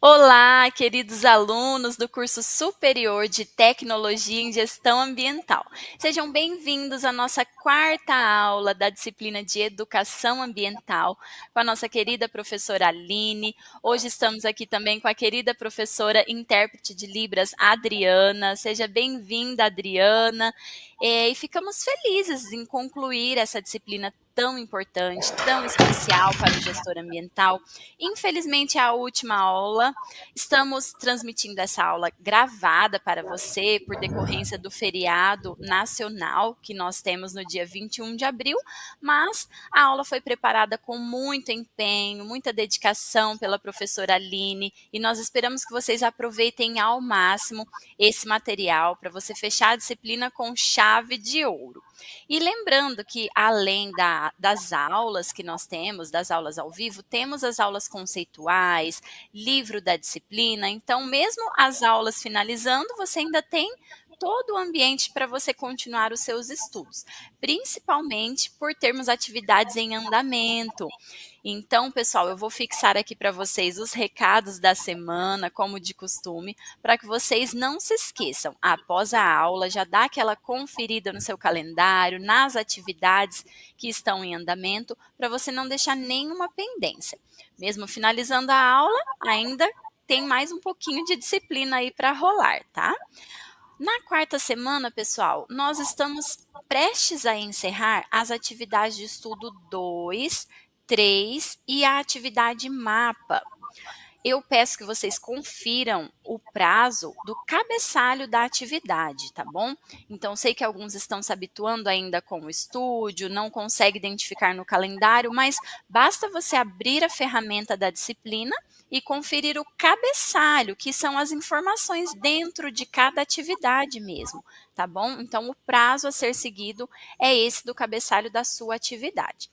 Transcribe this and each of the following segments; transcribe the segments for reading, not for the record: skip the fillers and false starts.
Olá, queridos alunos do curso superior de Tecnologia em Gestão Ambiental. Sejam bem-vindos à nossa quarta aula da disciplina de Educação Ambiental com a nossa querida professora Aline. Hoje estamos aqui também com a querida professora intérprete de Libras, Adriana. Seja bem-vinda, Adriana. E ficamos felizes em concluir essa disciplina tão importante, tão especial para o gestor ambiental. Infelizmente, é a última aula. Estamos transmitindo essa aula gravada para você por decorrência do feriado nacional que nós temos no dia 21 de abril, mas a aula foi preparada com muito empenho, muita dedicação pela professora Aline e nós esperamos que vocês aproveitem ao máximo esse material para você fechar a disciplina com chave de ouro. E lembrando que, além das aulas que nós temos, das aulas ao vivo, temos as aulas conceituais, livro da disciplina. Então, mesmo as aulas finalizando, você ainda tem todo o ambiente para você continuar os seus estudos, principalmente por termos atividades em andamento. Então, pessoal, eu vou fixar aqui para vocês os recados da semana, como de costume, para que vocês não se esqueçam. Após a aula, já dá aquela conferida no seu calendário, nas atividades que estão em andamento, para você não deixar nenhuma pendência. Mesmo finalizando a aula, ainda tem mais um pouquinho de disciplina aí para rolar, tá? Na quarta semana, pessoal, nós estamos prestes a encerrar as atividades de estudo 2, 3 e a atividade mapa. Eu peço que vocês confiram o prazo do cabeçalho da atividade, tá bom? Então, sei que alguns estão se habituando ainda com o estúdio, não conseguem identificar no calendário, mas basta você abrir a ferramenta da disciplina e conferir o cabeçalho, que são as informações dentro de cada atividade mesmo, tá bom? Então, o prazo a ser seguido é esse do cabeçalho da sua atividade.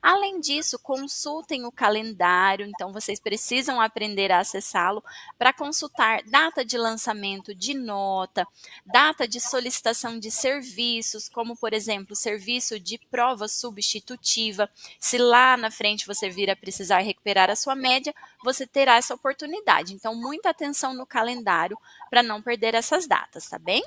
Além disso, consultem o calendário, então vocês precisam aprender a acessá-lo para consultar data de lançamento de nota, data de solicitação de serviços, como por exemplo, serviço de prova substitutiva. Se lá na frente você vir a precisar recuperar a sua média, você terá essa oportunidade. Então, muita atenção no calendário para não perder essas datas, tá bem?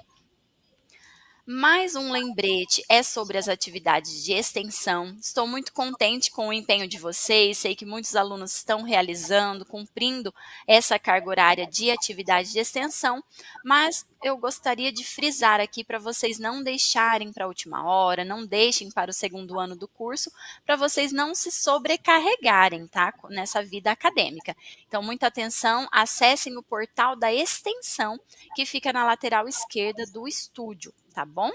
Mais um lembrete é sobre as atividades de extensão. Estou muito contente com o empenho de vocês, sei que muitos alunos estão realizando, cumprindo essa carga horária de atividade de extensão, mas eu gostaria de frisar aqui para vocês não deixarem para a última hora, não deixem para o segundo ano do curso, para vocês não se sobrecarregarem, tá? Nessa vida acadêmica. Então, muita atenção, acessem o portal da extensão que fica na lateral esquerda do estúdio, tá bom?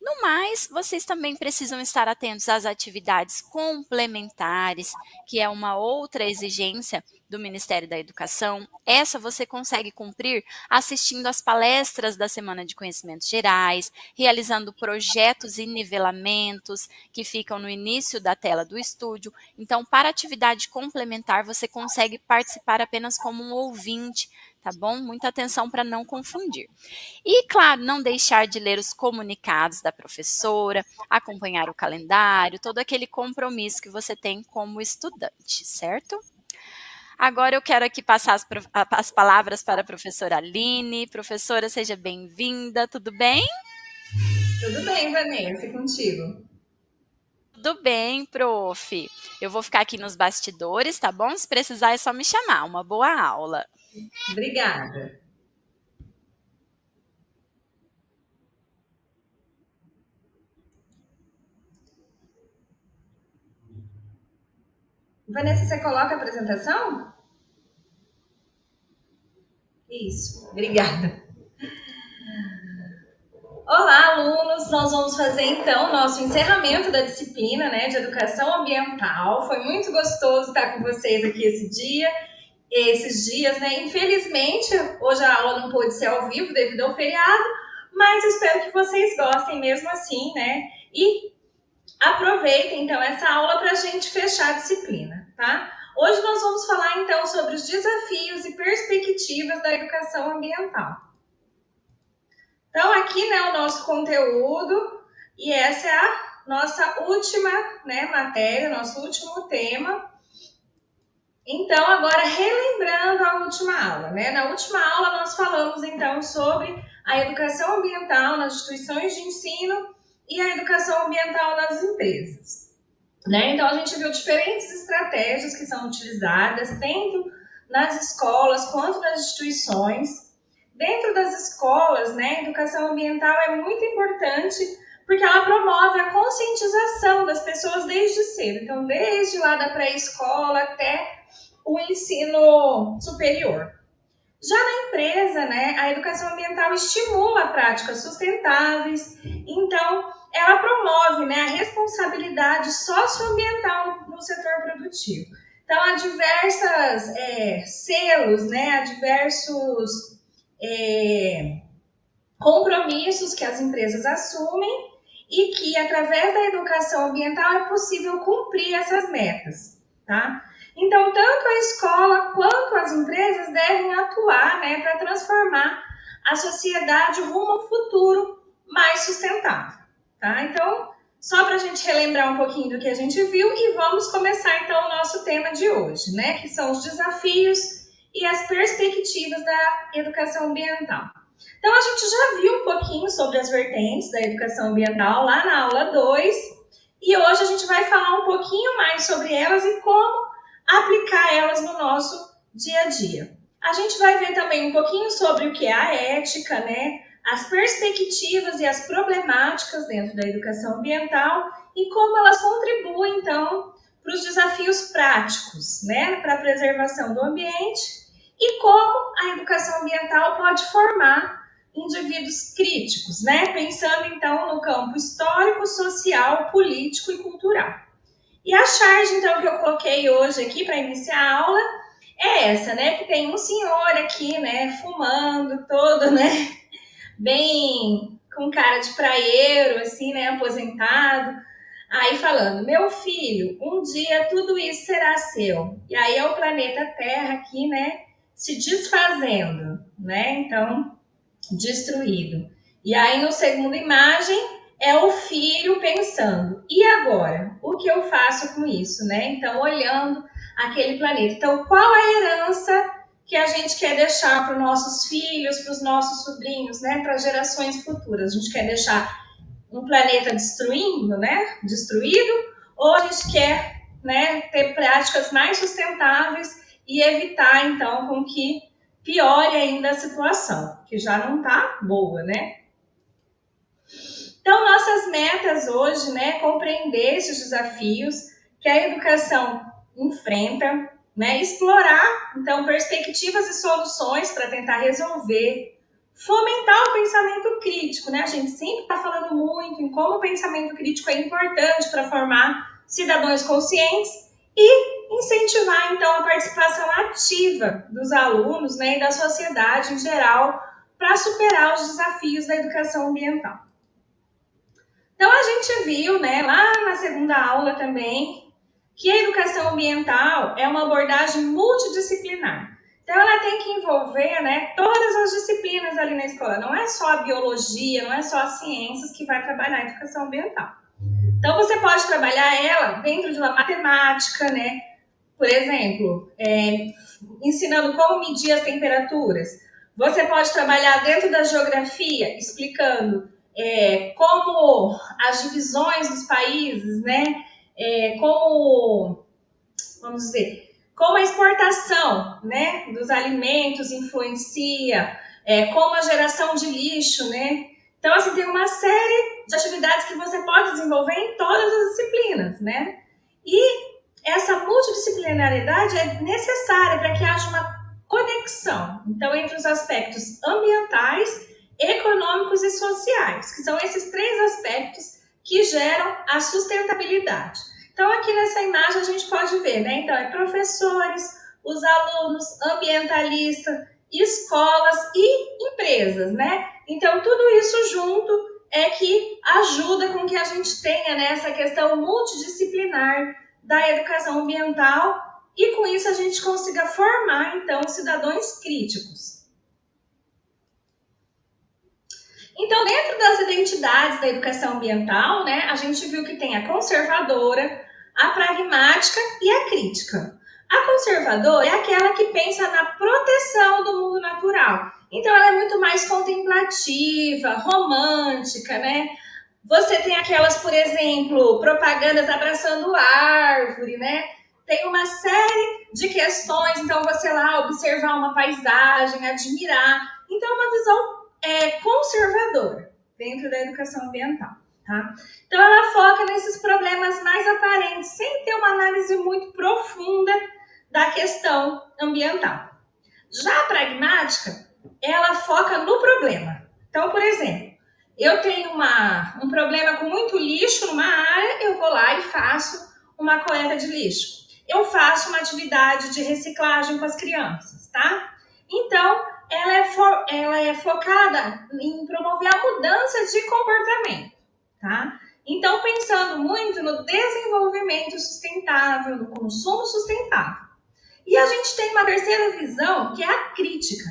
No mais, vocês também precisam estar atentos às atividades complementares, que é uma outra exigência do Ministério da Educação. Essa você consegue cumprir assistindo às palestras da Semana de Conhecimentos Gerais, realizando projetos e nivelamentos que ficam no início da tela do estúdio. Então, para atividade complementar, você consegue participar apenas como um ouvinte, tá bom? Muita atenção para não confundir. E, claro, não deixar de ler os comunicados da professora, acompanhar o calendário, todo aquele compromisso que você tem como estudante, certo? Agora eu quero aqui passar as palavras para a professora Aline. Professora, seja bem-vinda, tudo bem? Tudo bem, Vanessa, e contigo? Tudo bem, prof. Eu vou ficar aqui nos bastidores, tá bom? Se precisar é só me chamar. Uma boa aula. Obrigada. Vanessa, você coloca a apresentação? Isso, obrigada. Olá, alunos! Nós vamos fazer então o nosso encerramento da disciplina, né, de educação ambiental. Foi muito gostoso estar com vocês aqui esses dias, né? Infelizmente, hoje a aula não pôde ser ao vivo devido ao feriado, mas espero que vocês gostem mesmo assim, né? E aproveitem então essa aula para a gente fechar a disciplina, tá? Hoje nós vamos falar então sobre os desafios e perspectivas da educação ambiental. Então aqui, né, o nosso conteúdo e essa é a nossa última, né, matéria, nosso último tema. Então, agora relembrando a última aula, né? Na última aula nós falamos então sobre a educação ambiental nas instituições de ensino e a educação ambiental nas empresas, né? Então, a gente viu diferentes estratégias que são utilizadas tanto nas escolas quanto nas instituições. Dentro das escolas, né, a educação ambiental é muito importante porque ela promove a conscientização das pessoas desde cedo. Então, desde lá da pré-escola até o ensino superior. Já na empresa, né, a educação ambiental estimula práticas sustentáveis, então ela promove, né, a responsabilidade socioambiental no setor produtivo. Então, há diversas selos, né, há diversos compromissos que as empresas assumem e que, através da educação ambiental, é possível cumprir essas metas, tá? Então, tanto a escola quanto as empresas devem atuar, né, para transformar a sociedade rumo a um futuro mais sustentável, tá? Então, só para a gente relembrar um pouquinho do que a gente viu e vamos começar, então, o nosso tema de hoje, né, que são os desafios e as perspectivas da educação ambiental. Então, a gente já viu um pouquinho sobre as vertentes da educação ambiental lá na aula 2 e hoje a gente vai falar um pouquinho mais sobre elas e como aplicar elas no nosso dia a dia. A gente vai ver também um pouquinho sobre o que é a ética, né? As perspectivas e as problemáticas dentro da educação ambiental e como elas contribuem, então, para os desafios práticos, né? Para a preservação do ambiente e como a educação ambiental pode formar indivíduos críticos, né? Pensando, então, no campo histórico, social, político e cultural. E a charge, então, que eu coloquei hoje aqui para iniciar a aula é essa, né? Que tem um senhor aqui, né, fumando todo, né, bem com cara de praieiro, assim, né, aposentado. Aí falando, meu filho, um dia tudo isso será seu. E aí é o planeta Terra aqui, né, se desfazendo, né? Então, destruído. E aí, no segunda imagem, é o filho pensando, e agora? O que eu faço com isso, né? Então, olhando aquele planeta. Então, qual a herança que a gente quer deixar para os nossos filhos, para os nossos sobrinhos, né? Para gerações futuras? A gente quer deixar um planeta destruindo, né? Destruído? Ou a gente quer, né, ter práticas mais sustentáveis e evitar, então, com que piore ainda a situação, que já não está boa, né? Então, nossas metas hoje, né, compreender esses desafios que a educação enfrenta, né, explorar, então, perspectivas e soluções para tentar resolver, fomentar o pensamento crítico, né? A gente sempre está falando muito em como o pensamento crítico é importante para formar cidadãos conscientes e incentivar, então, a participação ativa dos alunos, né, e da sociedade em geral para superar os desafios da educação ambiental. Então, a gente viu, né, lá na segunda aula também, que a educação ambiental é uma abordagem multidisciplinar. Então, ela tem que envolver, né, todas as disciplinas ali na escola. Não é só a biologia, não é só as ciências que vai trabalhar a educação ambiental. Então, você pode trabalhar ela dentro de uma matemática, né? Por exemplo, ensinando como medir as temperaturas. Você pode trabalhar dentro da geografia, explicando como as divisões dos países, né? Como, vamos dizer, como a exportação, né, dos alimentos influencia, como a geração de lixo, né? Então, assim, tem uma série de atividades que você pode desenvolver em todas as disciplinas, né? E essa multidisciplinariedade é necessária para que haja uma conexão, então, entre os aspectos ambientais, econômicos e sociais, que são esses três aspectos que geram a sustentabilidade. Então, aqui nessa imagem a gente pode ver, né? Então, professores, os alunos, ambientalistas, escolas e empresas, né? Então, tudo isso junto é que ajuda com que a gente tenha, né, essa questão multidisciplinar da educação ambiental e com isso a gente consiga formar, então, cidadãos críticos. Então, dentro das identidades da educação ambiental, né, a gente viu que tem a conservadora, a pragmática e a crítica. A conservadora é aquela que pensa na proteção do mundo natural. Então, ela é muito mais contemplativa, romântica, né? Você tem aquelas, por exemplo, propagandas abraçando árvore, né? Tem uma série de questões, então você lá observar uma paisagem, admirar. Então, é uma visão conservadora dentro da educação ambiental, tá? Então, ela foca nesses problemas mais aparentes, sem ter uma análise muito profunda da questão ambiental. Já a pragmática, ela foca no problema. Então, por exemplo, eu tenho um problema com muito lixo numa área, eu vou lá e faço uma coleta de lixo. Eu faço uma atividade de reciclagem com as crianças, tá? Então, ela é focada em promover a mudança de comportamento, tá? Então, pensando muito no desenvolvimento sustentável, no consumo sustentável. E a gente tem uma terceira visão, que é a crítica.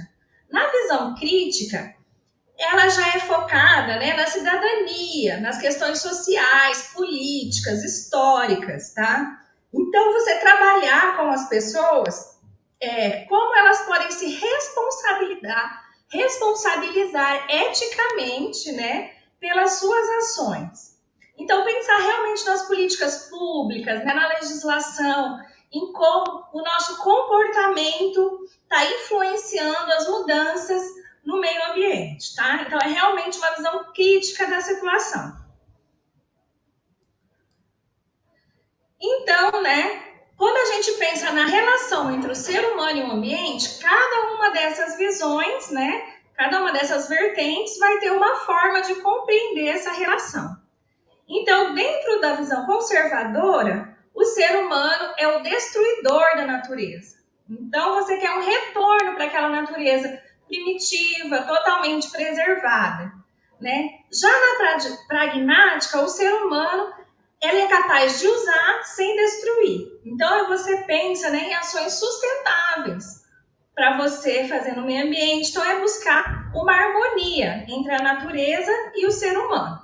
Na visão crítica, ela já é focada, né, na cidadania, nas questões sociais, políticas, históricas, tá? Então, você trabalhar com as pessoas, como elas podem se responsabilizar eticamente, né, pelas suas ações. Então, pensar realmente nas políticas públicas, né, na legislação, em como o nosso comportamento está influenciando as mudanças no meio ambiente, tá? Então, é realmente uma visão crítica da situação. Então, né, quando a gente pensa na relação entre o ser humano e o ambiente, cada uma dessas visões, né, cada uma dessas vertentes vai ter uma forma de compreender essa relação. Então, dentro da visão conservadora, o ser humano é o destruidor da natureza. Então, você quer um retorno para aquela natureza primitiva, totalmente preservada, né? Já na pragmática, o ser humano ele é capaz de usar sem destruir. Então, você pensa, né, em ações sustentáveis para você fazer no meio ambiente. Então, é buscar uma harmonia entre a natureza e o ser humano.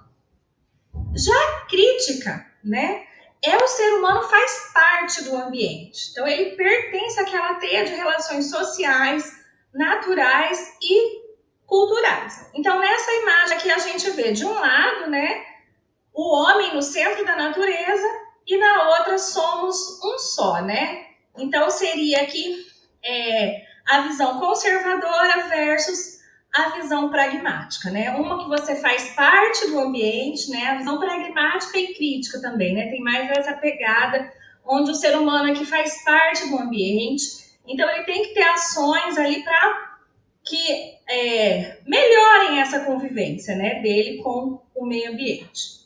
Já a crítica, né, o ser humano faz parte do ambiente. Então, ele pertence àquela teia de relações sociais, naturais e culturais. Então, nessa imagem aqui a gente vê, de um lado, né, o homem no centro da natureza e na outra somos um só, né? Então, seria aqui a visão conservadora versus a visão pragmática, né? Uma que você faz parte do ambiente, né? A visão pragmática e crítica também, né? Tem mais essa pegada onde o ser humano aqui faz parte do ambiente. Então, ele tem que ter ações ali para que melhorem essa convivência, né, dele com o meio ambiente.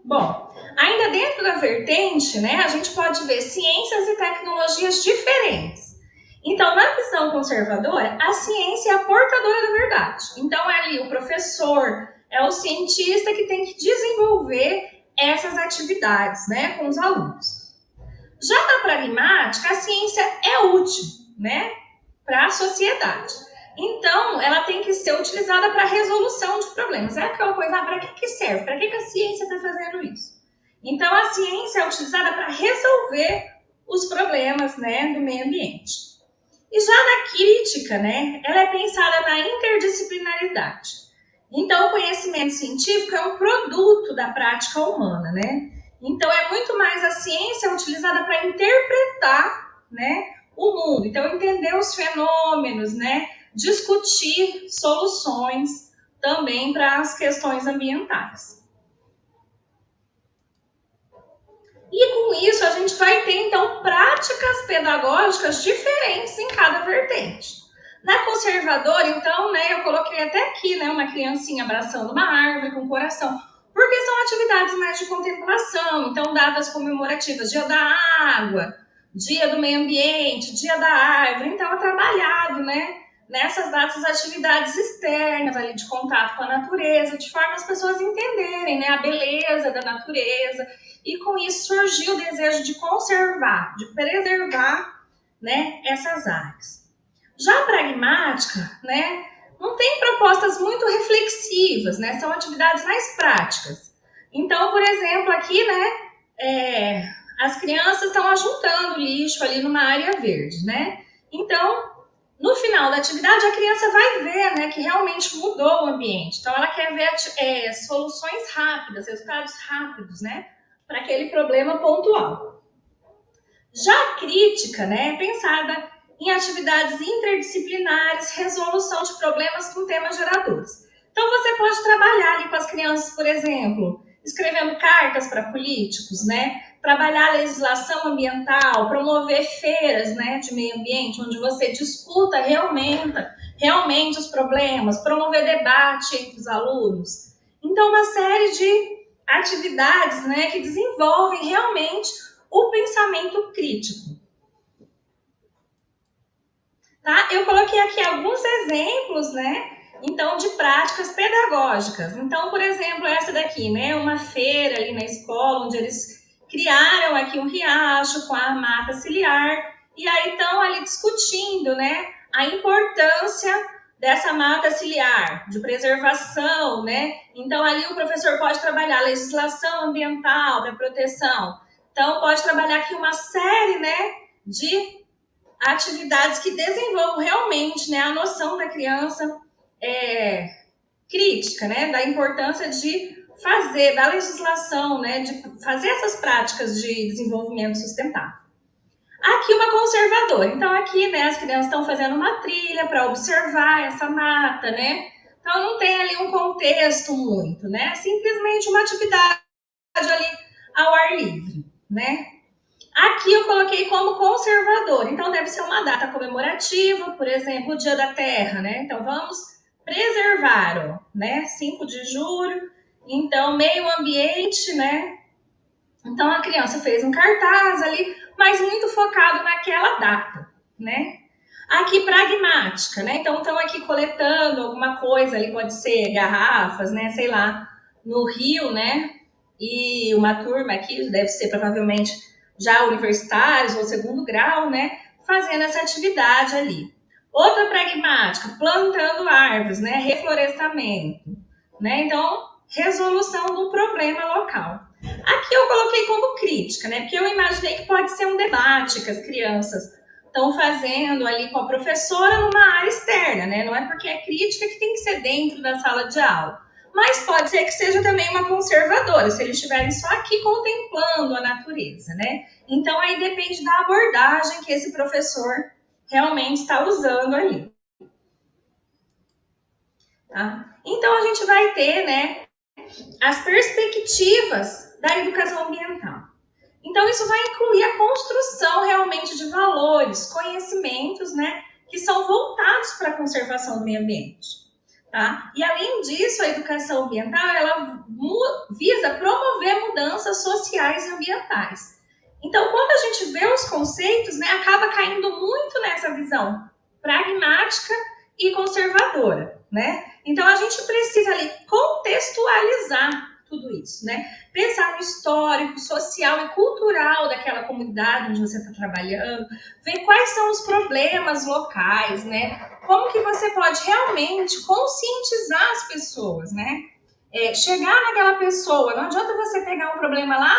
Bom, ainda dentro da vertente, né, a gente pode ver ciências e tecnologias diferentes. Então, na visão conservadora, a ciência é a portadora da verdade. Então, é ali o professor, é o cientista que tem que desenvolver essas atividades, né, com os alunos. Já na pragmática, a ciência é útil, né, para a sociedade. Então, ela tem que ser utilizada para a resolução de problemas. É aquela coisa, para que serve? Para que a ciência está fazendo isso? Então, a ciência é utilizada para resolver os problemas, né, do meio ambiente. E já na crítica, né, ela é pensada na interdisciplinaridade. Então, o conhecimento científico é um produto da prática humana, né? Então, é muito mais a ciência utilizada para interpretar, né, o mundo. Então, entender os fenômenos, né, discutir soluções também para as questões ambientais. E com isso, a gente vai ter, então, práticas pedagógicas diferentes em cada vertente. Na conservadora, então, né, eu coloquei até aqui, né, uma criancinha abraçando uma árvore com o coração, porque são atividades mais de contemplação, então datas comemorativas, Dia da Água, Dia do Meio Ambiente, Dia da Árvore, então é trabalhado, né, nessas datas atividades externas ali de contato com a natureza, de forma as pessoas entenderem, né, a beleza da natureza, e com isso surgiu o desejo de conservar, de preservar, né, essas áreas. Já a pragmática, né, não tem propostas muito reflexivas, né? São atividades mais práticas. Então, por exemplo, aqui, né, as crianças estão ajuntando lixo ali numa área verde, né? Então, no final da atividade, a criança vai ver, né, que realmente mudou o ambiente. Então, ela quer ver soluções rápidas, resultados rápidos, né, para aquele problema pontual. Já a crítica, né, é pensada em atividades interdisciplinares, resolução de problemas com temas geradores. Então, você pode trabalhar ali com as crianças, por exemplo, escrevendo cartas para políticos, né? Trabalhar a legislação ambiental, promover feiras, né, de meio ambiente, onde você discuta realmente os problemas, promover debate entre os alunos. Então, uma série de atividades, né, que desenvolvem realmente o pensamento crítico. Tá? Eu coloquei aqui alguns exemplos, né, então, de práticas pedagógicas. Então, por exemplo, essa daqui, né, uma feira ali na escola, onde eles criaram aqui um riacho com a mata ciliar, e aí estão ali discutindo, né, a importância dessa mata ciliar, de preservação, né? Então, ali o professor pode trabalhar legislação ambiental para proteção. Então, pode trabalhar aqui uma série, né, de atividades que desenvolvam realmente, né, a noção da criança crítica, né, da importância de fazer, da legislação, né, de fazer essas práticas de desenvolvimento sustentável. Aqui uma conservadora. Então aqui, né, as crianças estão fazendo uma trilha para observar essa mata, né? Então não tem ali um contexto muito, né? Simplesmente uma atividade ali ao ar livre, né? Aqui eu coloquei como conservadora. Então deve ser uma data comemorativa, por exemplo, o Dia da Terra, né? Então vamos preservar, ó, né? 5 de julho. Então, meio ambiente, né? Então, a criança fez um cartaz ali, mas muito focado naquela data, né? Aqui, pragmática, né? Então, estão aqui coletando alguma coisa ali, pode ser garrafas, né? Sei lá, no Rio, né? E uma turma aqui, deve ser provavelmente já universitários ou segundo grau, né? Fazendo essa atividade ali. Outra pragmática, plantando árvores, né? Reflorestamento, né? Então, resolução do problema local. Aqui eu coloquei como crítica, né? Porque eu imaginei que pode ser um debate que as crianças estão fazendo ali com a professora numa área externa, né? Não é porque é crítica que tem que ser dentro da sala de aula. Mas pode ser que seja também uma conservadora, se eles estiverem só aqui contemplando a natureza, né? Então aí depende da abordagem que esse professor realmente está usando ali. Tá? Então a gente vai ter, né, as perspectivas da educação ambiental. Então, isso vai incluir a construção realmente de valores, conhecimentos, né, que são voltados para a conservação do meio ambiente. Tá? E, além disso, a educação ambiental, ela visa promover mudanças sociais e ambientais. Então, quando a gente vê os conceitos, né, acaba caindo muito nessa visão pragmática e conservadora, né? Então, a gente precisa ali contextualizar tudo isso, né? Pensar no histórico, social e cultural daquela comunidade onde você está trabalhando, ver quais são os problemas locais, né? Como que você pode realmente conscientizar as pessoas, né? Chegar naquela pessoa, não adianta você pegar um problema lá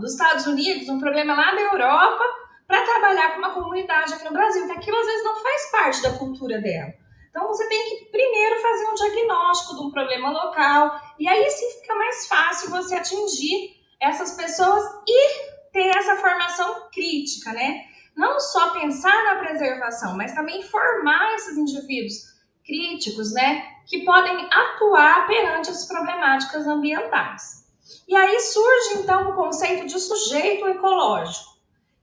dos Estados Unidos, um problema lá da Europa, para trabalhar com uma comunidade aqui no Brasil, que aquilo às vezes não faz parte da cultura dela. Então, você tem que primeiro fazer um diagnóstico de um problema local, e aí sim fica mais fácil você atingir essas pessoas e ter essa formação crítica, né? Não só pensar na preservação, mas também formar esses indivíduos críticos, né? Que podem atuar perante as problemáticas ambientais. E aí surge, então, o conceito de sujeito ecológico,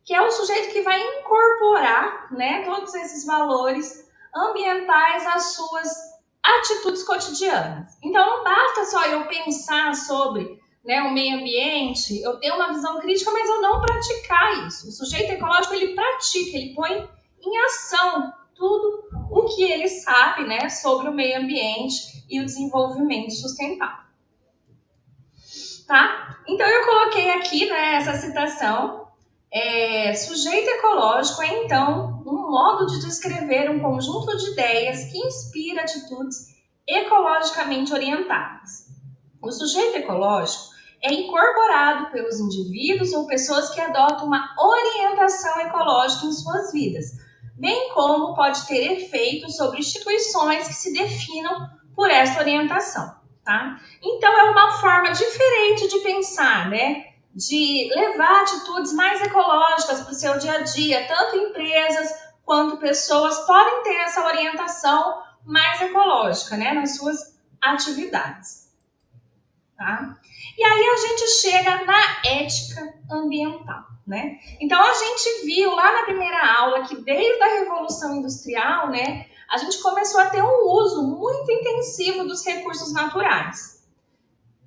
que é o sujeito que vai incorporar, né, todos esses valores ambientais às suas atitudes cotidianas. Então, não basta só eu pensar sobre, né, o meio ambiente, eu ter uma visão crítica, mas eu não praticar isso. O sujeito ecológico, ele pratica, ele põe em ação tudo o que ele sabe, né, sobre o meio ambiente e o desenvolvimento sustentável. Tá? Então, eu coloquei aqui, né, essa citação. Sujeito ecológico é, então, um modo de descrever um conjunto de ideias que inspira atitudes ecologicamente orientadas. O sujeito ecológico é incorporado pelos indivíduos ou pessoas que adotam uma orientação ecológica em suas vidas, bem como pode ter efeito sobre instituições que se definam por essa orientação, tá? Então, é uma forma diferente de pensar, né? De levar atitudes mais ecológicas para o seu dia a dia. Tanto empresas quanto pessoas podem ter essa orientação mais ecológica, né? Nas suas atividades, tá? E aí a gente chega na ética ambiental, né? Então a gente viu lá na primeira aula que desde a Revolução Industrial, né, a gente começou a ter um uso muito intensivo dos recursos naturais.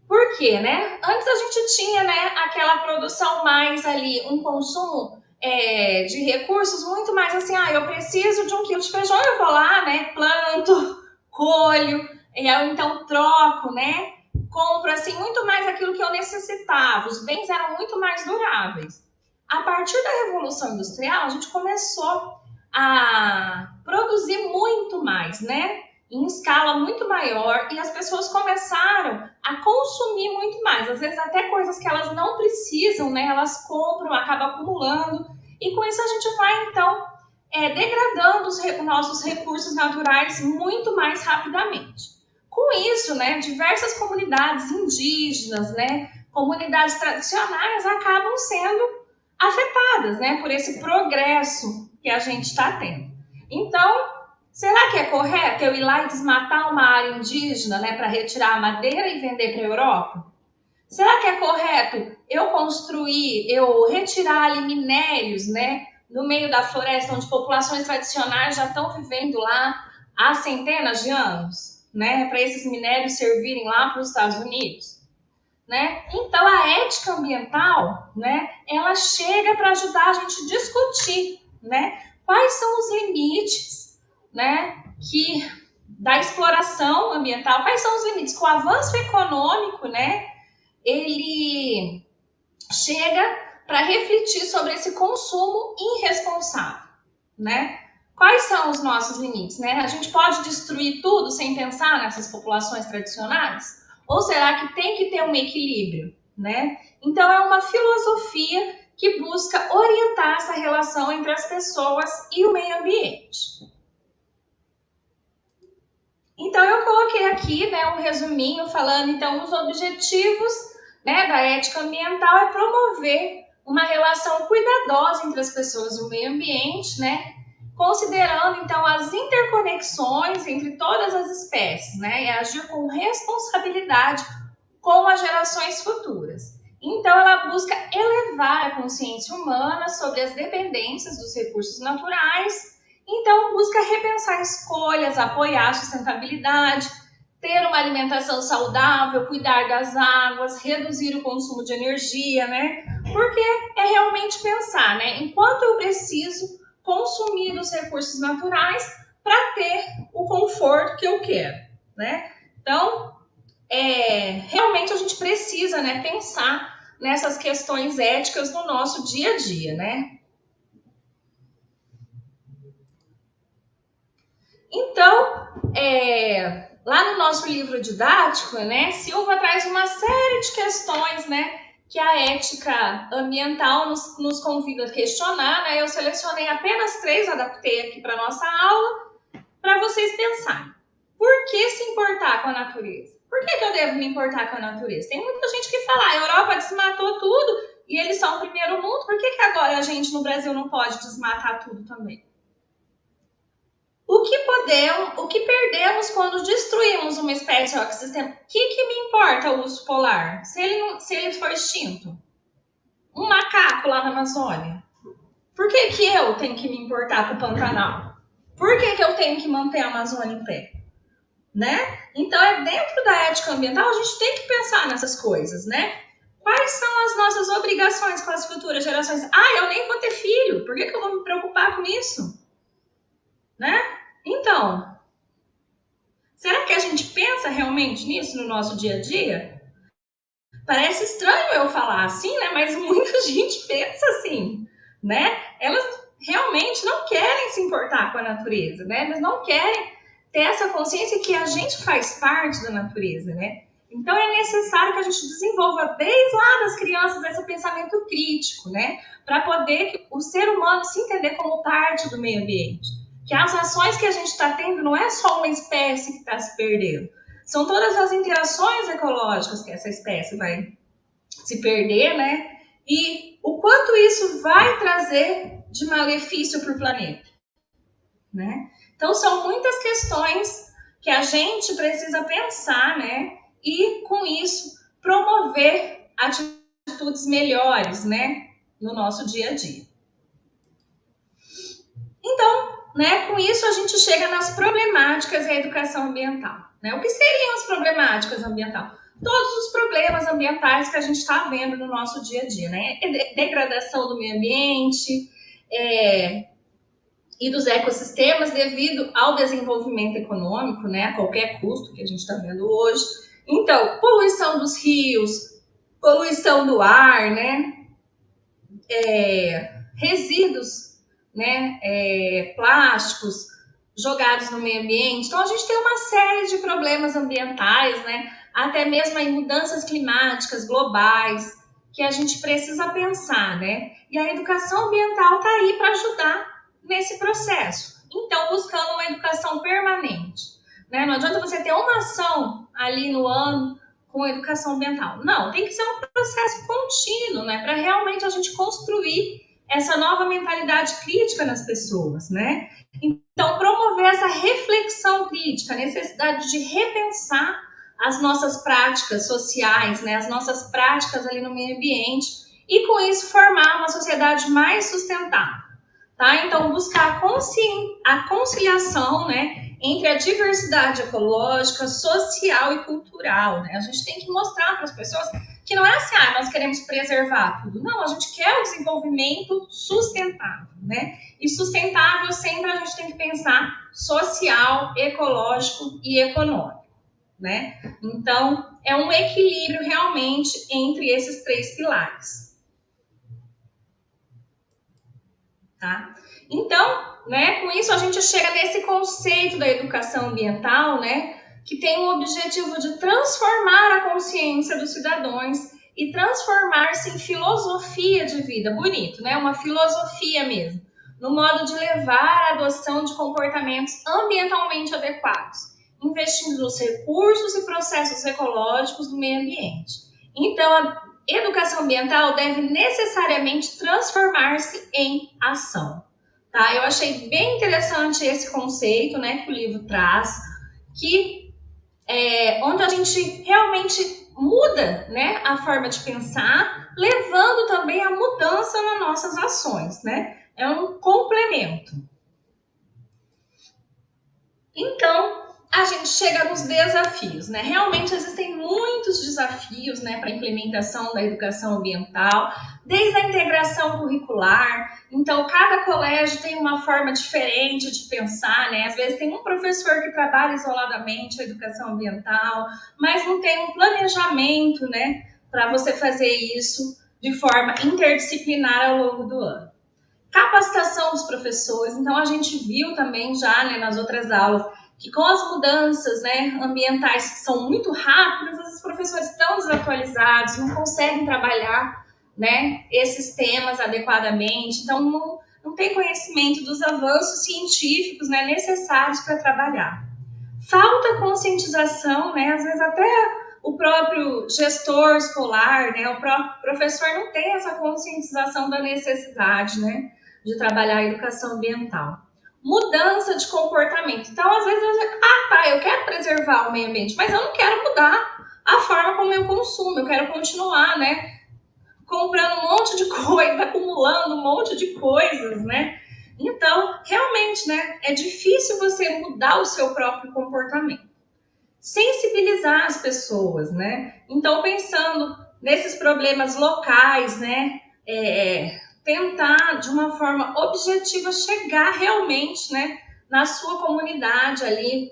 Por quê, né? Antes a gente tinha, né, aquela produção mais ali, um consumo de recursos muito mais assim, eu preciso de 1 quilo de feijão, eu vou lá, né, planto, colho, eu então troco, né? Compro assim muito mais aquilo que eu necessitava, os bens eram muito mais duráveis. A partir da Revolução Industrial, a gente começou a produzir muito mais, né? Em escala muito maior, e as pessoas começaram a consumir muito mais. Às vezes até coisas que elas não precisam, né? Elas compram, acabam acumulando, e com isso a gente vai então degradando os nossos recursos naturais muito mais rapidamente. Com isso, né, diversas comunidades indígenas, né, comunidades tradicionais acabam sendo afetadas, né, por esse progresso que a gente está tendo. Então, será que é correto eu ir lá e desmatar uma área indígena, né, para retirar a madeira e vender para a Europa? Será que é correto eu retirar ali minérios, né, no meio da floresta onde populações tradicionais já estão vivendo lá há centenas de anos? Né, para esses minérios servirem lá para os Estados Unidos, né? Então a ética ambiental, né, ela chega para ajudar a gente a discutir, né, quais são os limites, né, da exploração ambiental, quais são os limites que o avanço econômico, né, ele chega para refletir sobre esse consumo irresponsável, né? Quais são os nossos limites, né? A gente pode destruir tudo sem pensar nessas populações tradicionais? Ou será que tem que ter um equilíbrio, né? Então, é uma filosofia que busca orientar essa relação entre as pessoas e o meio ambiente. Então, eu coloquei aqui, né, um resuminho falando, então, os objetivos, né, da ética ambiental é promover uma relação cuidadosa entre as pessoas e o meio ambiente, né? Considerando, então, as interconexões entre todas as espécies, né? E agir com responsabilidade com as gerações futuras. Então, ela busca elevar a consciência humana sobre as dependências dos recursos naturais. Então, busca repensar escolhas, apoiar a sustentabilidade, ter uma alimentação saudável, cuidar das águas, reduzir o consumo de energia, né? Porque é realmente pensar, né? Enquanto eu preciso consumir os recursos naturais para ter o conforto que eu quero, né? Então, realmente a gente precisa, né, pensar nessas questões éticas no nosso dia a dia, né? Então, lá no nosso livro didático, né, Silva traz uma série de questões, né, que a ética ambiental nos convida a questionar, né? Eu selecionei apenas 3, adaptei aqui para a nossa aula, para vocês pensarem. Por que se importar com a natureza? Por que eu devo me importar com a natureza? Tem muita gente que fala, a Europa desmatou tudo e eles são o primeiro mundo, por que agora a gente no Brasil não pode desmatar tudo também? O que perdemos quando destruímos uma espécie ou ecossistema? O que me importa o urso polar? Se ele for extinto? Um macaco lá na Amazônia? Por que eu tenho que me importar com o Pantanal? Por que eu tenho que manter a Amazônia em pé? Né? Então, dentro da ética ambiental, a gente tem que pensar nessas coisas, né? Quais são as nossas obrigações com as futuras gerações? Eu nem vou ter filho, por que eu vou me preocupar com isso? Né? Então, será que a gente pensa realmente nisso no nosso dia a dia? Parece estranho eu falar assim, né? Mas muita gente pensa assim, né? Elas realmente não querem se importar com a natureza, né? Elas não querem ter essa consciência que a gente faz parte da natureza, né? Então, é necessário que a gente desenvolva desde lá das crianças esse pensamento crítico, né? Para poder o ser humano se entender como parte do meio ambiente. Que as ações que a gente está tendo não é só uma espécie que está se perdendo. São todas as interações ecológicas que essa espécie vai se perder, né? E o quanto isso vai trazer de malefício para o planeta, né? Então, são muitas questões que a gente precisa pensar, né? E, com isso, promover atitudes melhores, né? No nosso dia a dia. Então, né, com isso a gente chega nas problemáticas da educação ambiental, né? O que seriam as problemáticas ambientais? Todos os problemas ambientais que a gente está vendo no nosso dia a dia, né? Degradação do meio ambiente, e dos ecossistemas devido ao desenvolvimento econômico, né, a qualquer custo que a gente está vendo hoje. Então, poluição dos rios, poluição do ar, né, resíduos, né, plásticos jogados no meio ambiente. Então, a gente tem uma série de problemas ambientais, né, até mesmo em mudanças climáticas globais, que a gente precisa pensar, né? E a educação ambiental está aí para ajudar nesse processo. Então, buscando uma educação permanente, né? Não adianta você ter uma ação ali no ano com educação ambiental. Não, tem que ser um processo contínuo, né? Para realmente a gente construir essa nova mentalidade crítica nas pessoas, né? Então, promover essa reflexão crítica, a necessidade de repensar as nossas práticas sociais, né? As nossas práticas ali no meio ambiente e, com isso, formar uma sociedade mais sustentável. Tá? Então, buscar a conciliação, né, entre a diversidade ecológica, social e cultural. Né? A gente tem que mostrar para as pessoas que não é assim, nós queremos preservar tudo. Não, a gente quer o desenvolvimento sustentável. Né? E sustentável sempre a gente tem que pensar social, ecológico e econômico. Né? Então, é um equilíbrio realmente entre esses três pilares. Tá? Então, né, com isso a gente chega nesse conceito da educação ambiental, né, que tem o objetivo de transformar a consciência dos cidadãos e transformar-se em filosofia de vida. Bonito, né? Uma filosofia mesmo, no modo de levar à adoção de comportamentos ambientalmente adequados, investindo nos recursos e processos ecológicos do meio ambiente. Então, a educação ambiental deve necessariamente transformar-se em ação. Tá? Eu achei bem interessante esse conceito, né, que o livro traz, que onde a gente realmente muda, né, a forma de pensar, levando também a mudança nas nossas ações, né? É um complemento. Então, a gente chega nos desafios, né? Realmente existem muitos desafios, né, para a implementação da educação ambiental, desde a integração curricular. Então, cada colégio tem uma forma diferente de pensar, né? Às vezes tem um professor que trabalha isoladamente a educação ambiental, mas não tem um planejamento, né, para você fazer isso de forma interdisciplinar ao longo do ano. Capacitação dos professores. Então, a gente viu também já, né, nas outras aulas, que com as mudanças, né, ambientais que são muito rápidas, os professores estão desatualizados, não conseguem trabalhar, né, esses temas adequadamente, então não tem conhecimento dos avanços científicos, né, necessários para trabalhar. Falta conscientização, né, às vezes até o próprio gestor escolar, né, o próprio professor não tem essa conscientização da necessidade, né, de trabalhar a educação ambiental. Mudança de comportamento. Então, às vezes, eu quero preservar o meio ambiente, mas eu não quero mudar a forma como eu consumo, eu quero continuar, né, comprando um monte de coisa, acumulando um monte de coisas, né? Então, realmente, né, é difícil você mudar o seu próprio comportamento. Sensibilizar as pessoas, né? Então, pensando nesses problemas locais, né, tentar, de uma forma objetiva, chegar realmente, né, na sua comunidade ali.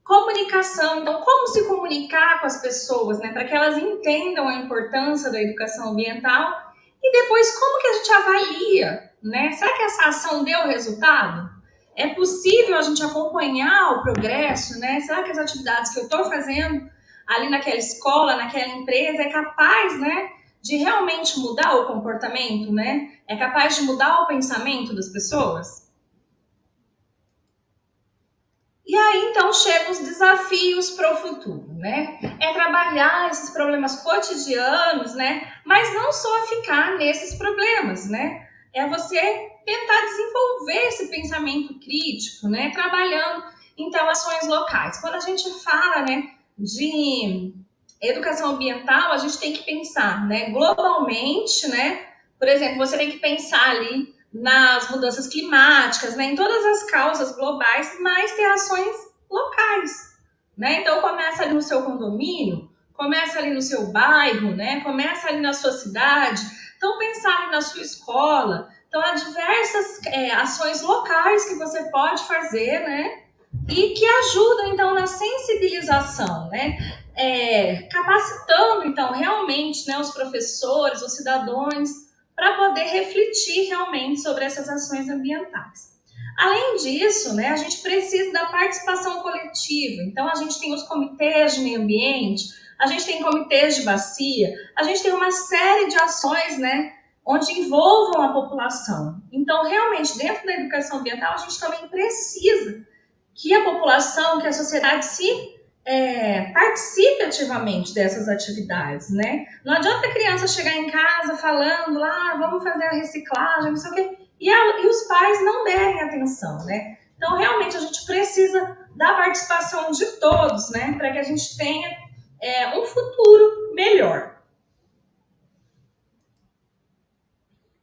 Comunicação, então, como se comunicar com as pessoas, né, para que elas entendam a importância da educação ambiental e depois como que a gente avalia, né? Será que essa ação deu resultado? É possível a gente acompanhar o progresso, né? Será que as atividades que eu estou fazendo ali naquela escola, naquela empresa, é capaz, né, de realmente mudar o comportamento, né? É capaz de mudar o pensamento das pessoas? E aí, então, chegam os desafios para o futuro, né? É trabalhar esses problemas cotidianos, né? Mas não só ficar nesses problemas, né? É você tentar desenvolver esse pensamento crítico, né? Trabalhando, então, ações locais. Quando a gente fala, né, de educação ambiental, a gente tem que pensar, né, globalmente, né? Por exemplo, você tem que pensar ali nas mudanças climáticas, né, em todas as causas globais, mas ter ações locais, né? Então começa ali no seu condomínio, começa ali no seu bairro, né? Começa ali na sua cidade. Então pensar ali na sua escola. Então há diversas ações locais que você pode fazer, né? E que ajudam então na sensibilização, né? Capacitando então realmente, né, os professores, os cidadãos para poder refletir realmente sobre essas ações ambientais. Além disso, né, a gente precisa da participação coletiva. Então, a gente tem os comitês de meio ambiente, a gente tem comitês de bacia, a gente tem uma série de ações, né, onde envolvam a população. Então, realmente, dentro da educação ambiental, a gente também precisa que a população, que a sociedade participe ativamente dessas atividades, né? Não adianta a criança chegar em casa falando lá, vamos fazer a reciclagem, não sei o quê, e os pais não derem atenção, né? Então, realmente, a gente precisa da participação de todos, né? Para que a gente tenha um futuro melhor.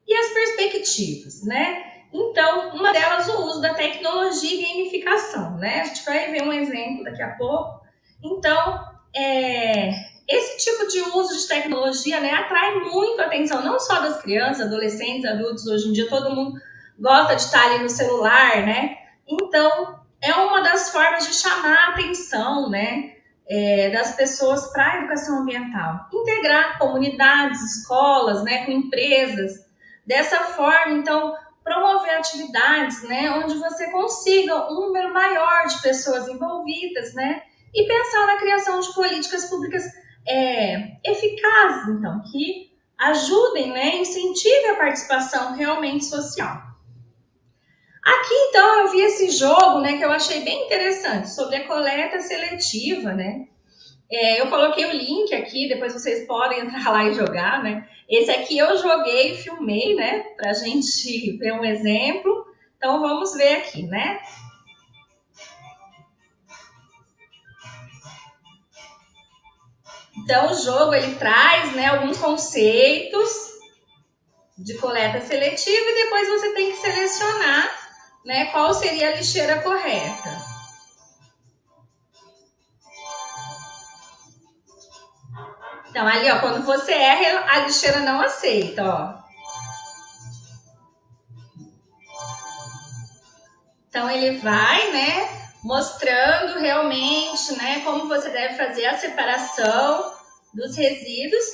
E as perspectivas, né? Então, uma delas, o uso da tecnologia e gamificação, né? A gente vai ver um exemplo daqui a pouco. Então, esse tipo de uso de tecnologia, né, atrai muito a atenção, não só das crianças, adolescentes, adultos. Hoje em dia todo mundo gosta de estar ali no celular, né? Então, é uma das formas de chamar a atenção, né, das pessoas para a educação ambiental. Integrar comunidades, escolas, né, com empresas. Dessa forma, então, promover atividades, né, onde você consiga um número maior de pessoas envolvidas, né, e pensar na criação de políticas públicas eficazes, então, que ajudem, né, incentivem a participação realmente social. Aqui, então, eu vi esse jogo, né, que eu achei bem interessante, sobre a coleta seletiva, né. Eu coloquei o link aqui, depois vocês podem entrar lá e jogar, né. Esse aqui eu joguei e filmei, né, pra gente ver um exemplo. Então, vamos ver aqui, né. Então, o jogo, ele traz, né, alguns conceitos de coleta seletiva e depois você tem que selecionar, né, qual seria a lixeira correta. Então, ali, ó, quando você erra, a lixeira não aceita, ó. Então, ele vai, né, mostrando realmente, né, como você deve fazer a separação dos resíduos.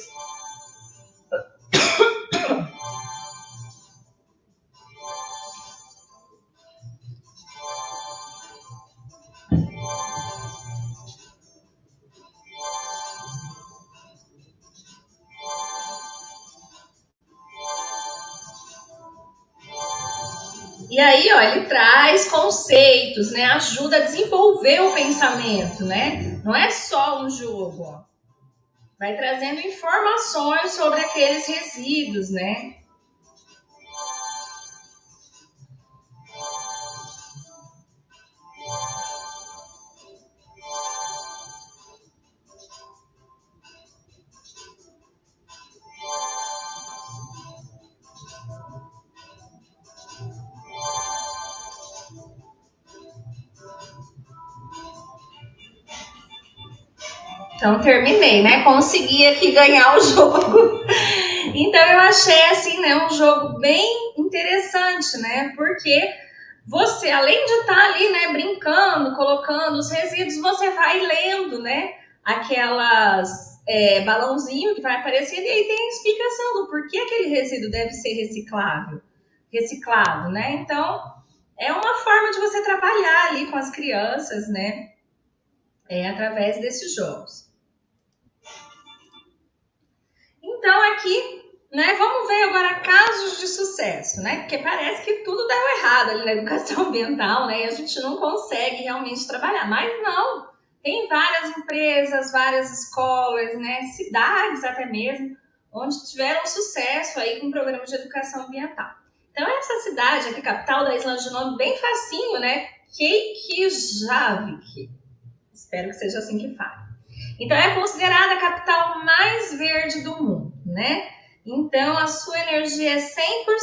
E aí, ó, ele traz conceitos, né? Ajuda a desenvolver o pensamento, né? Não é só um jogo, ó. Vai trazendo informações sobre aqueles resíduos, né? Então, terminei, né? Consegui aqui ganhar o jogo. Então, eu achei, assim, né, um jogo bem interessante, né? Porque você, além de estar ali, né, brincando, colocando os resíduos, você vai lendo, né? Aquelas balãozinho que vai aparecendo e aí tem a explicação do porquê aquele resíduo deve ser reciclado, né? Então, é uma forma de você trabalhar ali com as crianças, né? Através desses jogos. Então, aqui, né, vamos ver agora casos de sucesso, né? Porque parece que tudo deu errado ali na educação ambiental, né? E a gente não consegue realmente trabalhar. Mas não, tem várias empresas, várias escolas, né, cidades até mesmo, onde tiveram sucesso aí com programas de educação ambiental. Então, essa cidade aqui, capital da Islândia, de nome bem facinho, né? Reykjavik. Espero que seja assim que fala. Então, é considerada a capital mais verde do mundo, né? Então, a sua energia é 100%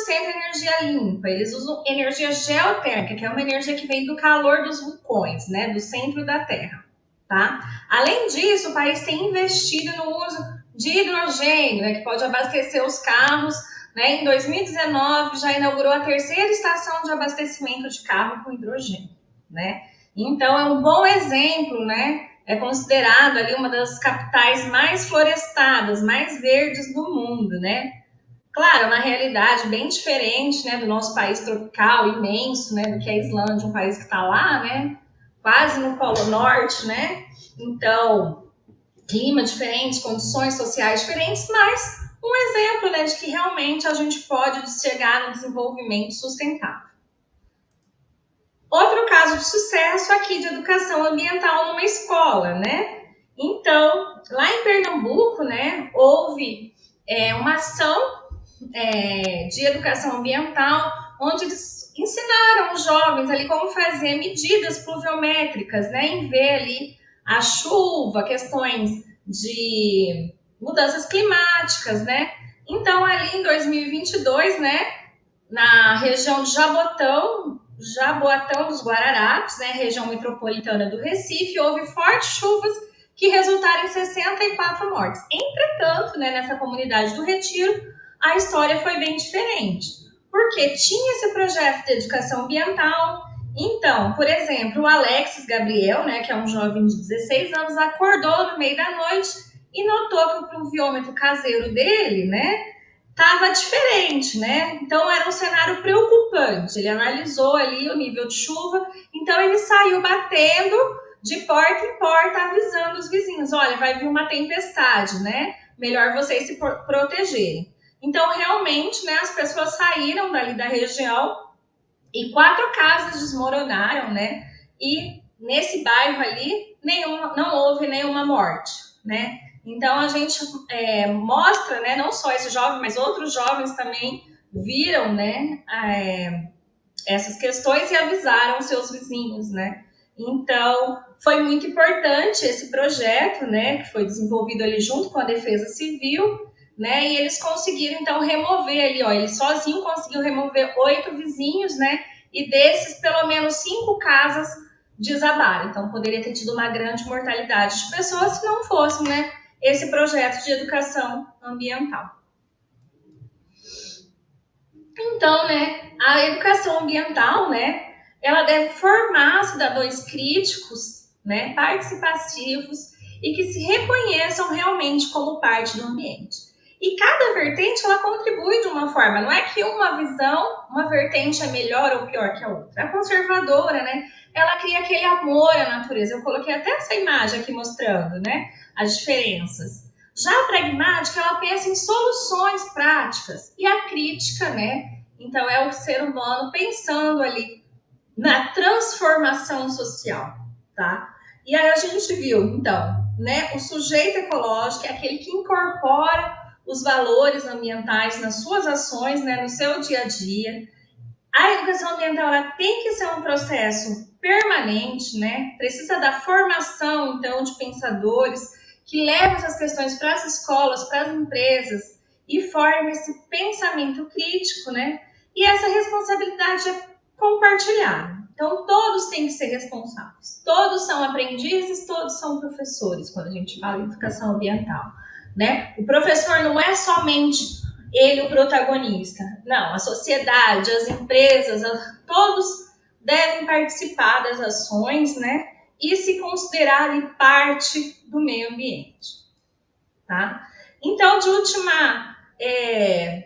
energia limpa. Eles usam energia geotérmica, que é uma energia que vem do calor dos vulcões, né? Do centro da Terra, tá? Além disso, o país tem investido no uso de hidrogênio, né? Que pode abastecer os carros, né? Em 2019, já inaugurou a terceira estação de abastecimento de carro com hidrogênio, né? Então, é um bom exemplo, né? É considerado ali uma das capitais mais florestadas, mais verdes do mundo, né? Claro, é uma realidade bem diferente, né, do nosso país tropical, imenso, né, do que a Islândia, um país que está lá, né, quase no Polo Norte, né? Então, clima diferente, condições sociais diferentes, mas um exemplo, né, de que realmente a gente pode chegar no desenvolvimento sustentável. Outro caso de sucesso aqui de educação ambiental numa escola, né? Então, lá em Pernambuco, né, houve uma ação de educação ambiental, onde eles ensinaram os jovens ali como fazer medidas pluviométricas, né, em ver ali a chuva, questões de mudanças climáticas, né? Então, ali em 2022, né, na região de Jaboatão dos Guararapes, né, região metropolitana do Recife, houve fortes chuvas que resultaram em 64 mortes. Entretanto, né, nessa comunidade do Retiro, a história foi bem diferente, porque tinha esse projeto de educação ambiental. Então, por exemplo, o Alexis Gabriel, né, que é um jovem de 16 anos, acordou no meio da noite e notou que o pluviômetro caseiro dele, né, estava diferente, né? Então era um cenário preocupante. Ele analisou ali o nível de chuva, então ele saiu batendo de porta em porta, avisando os vizinhos: olha, vai vir uma tempestade, né? Melhor vocês se protegerem. Então, realmente, né, as pessoas saíram dali da região e 4 casas desmoronaram, né? E nesse bairro ali, não houve nenhuma morte, né? Então, a gente mostra, né, não só esse jovem, mas outros jovens também viram, né, essas questões e avisaram seus vizinhos, né? Então, foi muito importante esse projeto, né, que foi desenvolvido ali junto com a Defesa Civil, né, e eles conseguiram, então, remover ali, ó, ele sozinho conseguiu remover 8 vizinhos, né, e desses, pelo menos 5 casas desabaram. Então, poderia ter tido uma grande mortalidade de pessoas se não fosse, né, esse projeto de educação ambiental. Então, né, a educação ambiental, né, ela deve formar cidadãos críticos, né, participativos e que se reconheçam realmente como parte do ambiente. E cada vertente, ela contribui de uma forma. Não é que uma vertente é melhor ou pior que a outra. A conservadora, né, ela cria aquele amor à natureza. Eu coloquei até essa imagem aqui mostrando, né, as diferenças. Já a pragmática, ela pensa em soluções práticas. E a crítica, né, então é o ser humano pensando ali na transformação social, tá? E aí a gente viu, então, né, o sujeito ecológico é aquele que incorpora os valores ambientais nas suas ações, né, no seu dia a dia. A educação ambiental, ela tem que ser um processo permanente, né? Precisa da formação, então, de pensadores que levam essas questões para as escolas, para as empresas e formem esse pensamento crítico, né? E essa responsabilidade é compartilhada. Então, todos têm que ser responsáveis. Todos são aprendizes, todos são professores, quando a gente fala em educação ambiental, né? O professor não é somente ele o protagonista. Não, a sociedade, as empresas, todos devem participar das ações, né? E se considerarem parte do meio ambiente, tá? Então, de última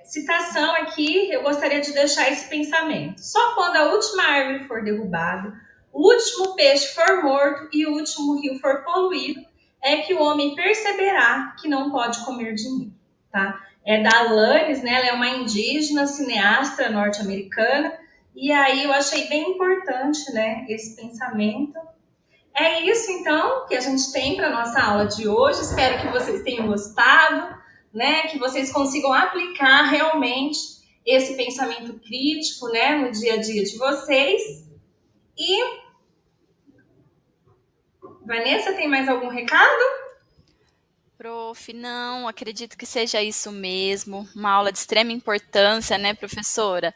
citação aqui, eu gostaria de deixar esse pensamento. Só quando a última árvore for derrubada, o último peixe for morto e o último rio for poluído, é que o homem perceberá que não pode comer dinheiro. tá? É da Alanis, né? Ela é uma indígena, cineasta norte-americana, e aí eu achei bem importante, né, esse pensamento. É isso, então, que a gente tem para nossa aula de hoje. Espero que vocês tenham gostado, né? Que vocês consigam aplicar realmente esse pensamento crítico, né, no dia a dia de vocês. E, Vanessa, tem mais algum recado? Prof, não, acredito que seja isso mesmo. Uma aula de extrema importância, né, professora?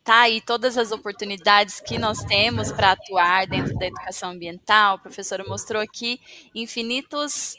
Tá aí todas as oportunidades que nós temos para atuar dentro da educação ambiental. A professora mostrou aqui infinitos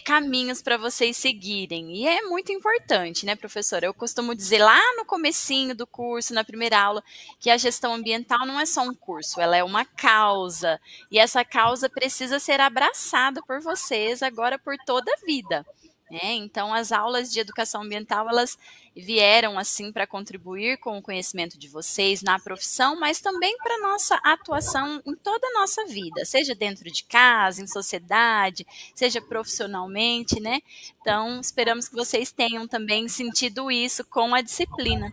caminhos para vocês seguirem. E é muito importante, né, professora? Eu costumo dizer lá no comecinho do curso, na primeira aula, que a gestão ambiental não é só um curso, ela é uma causa. E essa causa precisa ser abraçada por vocês agora por toda a vida. Então, as aulas de educação ambiental, elas vieram, assim, para contribuir com o conhecimento de vocês na profissão, mas também para a nossa atuação em toda a nossa vida, seja dentro de casa, em sociedade, seja profissionalmente, né? Então, esperamos que vocês tenham também sentido isso com a disciplina.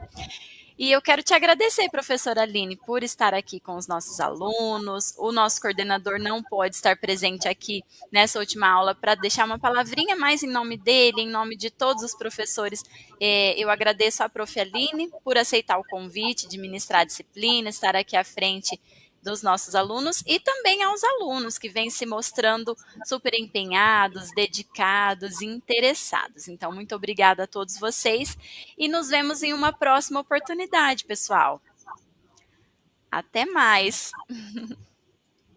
E eu quero te agradecer, professora Aline, por estar aqui com os nossos alunos. O nosso coordenador não pode estar presente aqui nessa última aula para deixar uma palavrinha mais em nome dele, em nome de todos os professores. Eu agradeço à prof. Aline por aceitar o convite de ministrar a disciplina, estar aqui à frente dos nossos alunos e também aos alunos que vêm se mostrando super empenhados, dedicados e interessados. Então, muito obrigada a todos vocês e nos vemos em uma próxima oportunidade, pessoal. Até mais.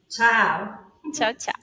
Tchau! Tchau, tchau.